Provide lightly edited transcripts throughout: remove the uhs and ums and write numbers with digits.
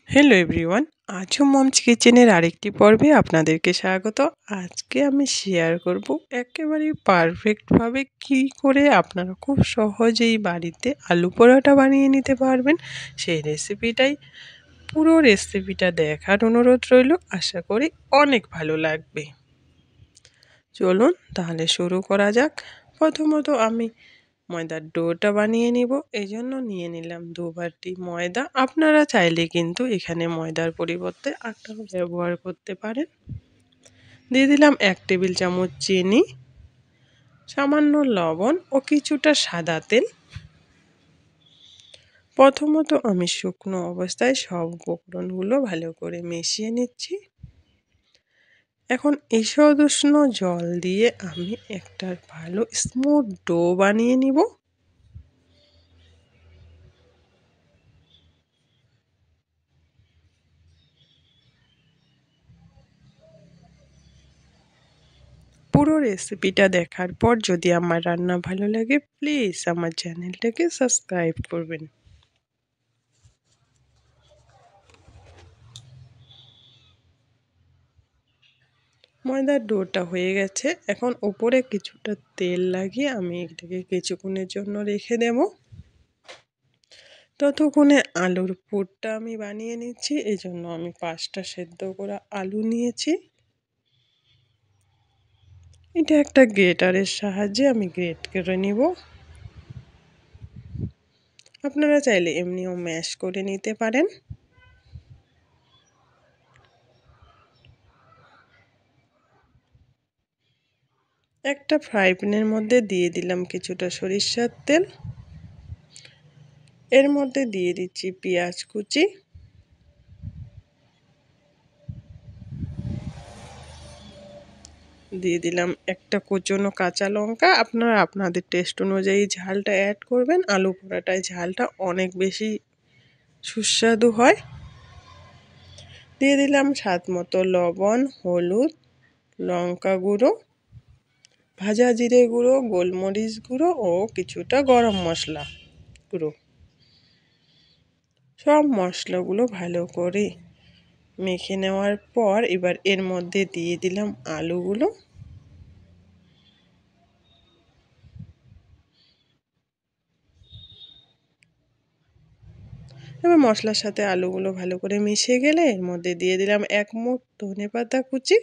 Hello everyone, আজও moms কিচেনের আরেকটি পর্বে আপনাদেরকে স্বাগত। আজকে আমি শেয়ার করব একেবারে পারফেক্টভাবে কী করে আপনারা খুব সহজেই বাড়িতে আলু পরোটা বানিয়ে নিতে পারবেন সেই রেসিপিটাই। পুরো রেসিপিটা দেখার অনুরোধ রইল, আশা করি অনেক ভালো লাগবে। চলুন তাহলে শুরু করা যাক। প্রথমত আমি ময়দার ডোটা বানিয়ে নিব। এই জন্য নিয়ে নিলাম 2 বাটি ময়দা। আপনারা চাইলে কিন্তু এখানে ময়দার পরিবর্তে আটাও ব্যবহার করতে পারেন। দিয়ে দিলাম 1 টেবিল চামচ চিনি, সামান্য লবণ ও কিছুটা সাদা তেল। প্রথমত আমি শুকনো অবস্থায় সব উপকরণগুলো ভালো করে মিশিয়ে নিচ্ছি। এখন ঈষৎ উষ্ণ জল দিয়ে আমি একটা ভালো স্মুথ ডো বানিয়ে নিব। পুরো রেসিপিটা দেখার পর যদি আমার রান্না ভালো লাগে, প্লিজ আমার চ্যানেলটাকে সাবস্ক্রাইব করবেন। ময়দার ডোটা হয়ে গেছে। এখন উপরে কিছুটা তেল লাগিয়ে আমি এটাকে কিছুক্ষণের জন্য রেখে দেব। ততক্ষণে আলুর পুরটা আমি বানিয়ে নিচ্ছি। এই জন্য আমি 5টা সেদ্ধ করা আলু নিয়েছি। এটা একটা গ্রেটারের সাহায্যে আমি গ্রেট করে নিব। আপনারা চাইলে এমনিও ম্যাশ করে নিতে পারেন। একটা ফ্রাই প্যানের মধ্যে দিয়ে দিলাম কিছুটা সরিষার তেল। এর মধ্যে দিয়ে দিচ্ছি পেঁয়াজ কুচি, দিয়ে দিলাম একটা কুচনো কাঁচা লঙ্কা। আপনারা আপনাদের টেস্ট অনুযায়ী ঝালটা অ্যাড করবেন। আলু পরোটায় ঝালটা অনেক বেশি সুস্বাদু হয়। দিয়ে দিলাম স্বাদ মতো লবণ, হলুদ, লঙ্কা গুঁড়ো, ভাজা জিরে গুঁড়ো, গোলমরিচ গুঁড়ো ও কিছুটা গরম মশলা গুঁড়ো। সব মশলাগুলো ভালো করে মেখে নেওয়ার পর এবার এর মধ্যে দিয়ে দিলাম আলুগুলো। এবার মশলার সাথে আলুগুলো ভালো করে মিশে গেলে এর মধ্যে দিয়ে দিলাম 1 মুঠ ধনেপাতা কুচি।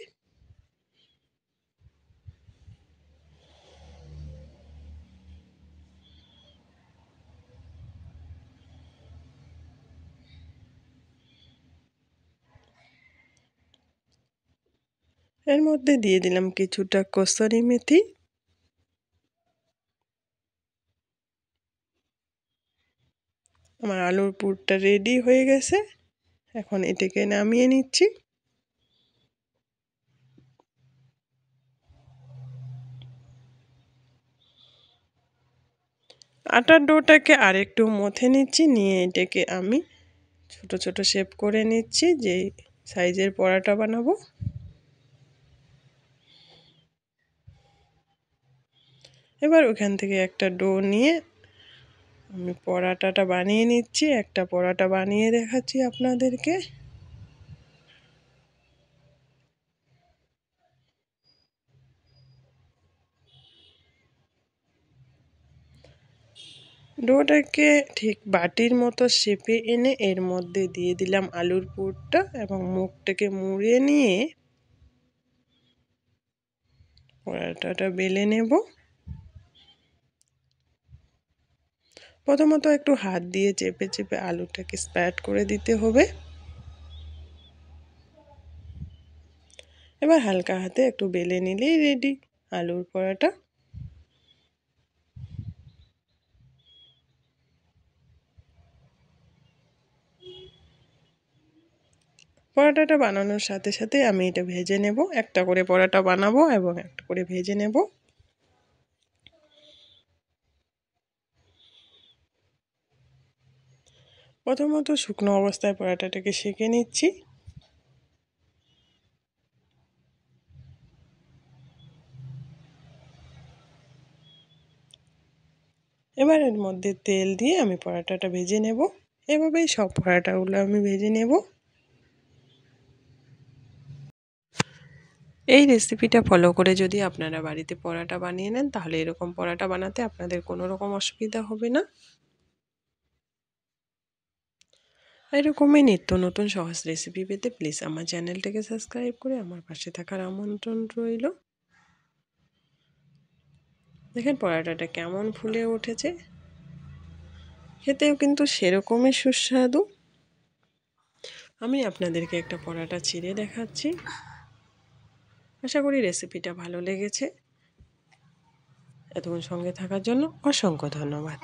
এর মধ্যে দিয়ে দিলাম কিছুটা কসুরি মেথি। আমার আলুর পুরটা রেডি হয়ে গেছে। এখন এটাকে নামিয়ে নিচ্ছি। আটার ডোটাকে আরেকটু মথে নিচ্ছি, নিয়ে এটাকে আমি ছোট ছোট শেপ করে নিচ্ছি যে সাইজের পরোটা বানাবো। এবার ওখান থেকে একটা ডো নিয়ে আমি পরোটাটা বানিয়ে নিচ্ছি। একটা পরোটা বানিয়ে দেখাচ্ছি আপনাদেরকে। ডোটাকে ঠিক বাটির মতো শেপে এনে এর মধ্যে দিয়ে দিলাম আলুর পুরটা এবং মুখটাকে মুড়িয়ে নিয়ে পরোটাটা বেলে নেব। প্রথমত একটু হাত দিয়ে চেপে চেপে আলুটাকে স্প্রেড করে দিতে হবে। এবার হালকা হাতে একটু বেলে নিলেই রেডি আলুর পরোটা। পরোটাটা বানানোর সাথে সাথে আমি এটা ভেজে নেব। একটা করে পরোটা বানাবো এবং একটা করে ভেজে নেব। প্রথমত শুকনো অবস্থায় পরোটাটাকে সেঁকে নিচ্ছি। এবার এর মধ্যে তেল দিয়ে আমি পরোটাটা ভেজে নেব। এভাবেই সব পরোটাগুলো আমি ভেজে নেব। এই রেসিপিটা ফলো করে যদি আপনারা বাড়িতে পরোটা বানিয়ে নেন তাহলে এরকম পরোটা বানাতে আপনাদের কোনো রকম অসুবিধা হবে না। এরকমই নিত্য নতুন সহজ রেসিপি পেতে প্লিজ আমার চ্যানেলটাকে সাবস্ক্রাইব করে আমার পাশে থাকার আমন্ত্রণ রইল। দেখেন পরোটাটা কেমন ফুলে উঠেছে, খেতেও কিন্তু সেরকমই সুস্বাদু। আমি আপনাদেরকে একটা পরোটা ছিঁড়ে দেখাচ্ছি। আশা করি রেসিপিটা ভালো লেগেছে। এতক্ষণ সঙ্গে থাকার জন্য অসংখ্য ধন্যবাদ।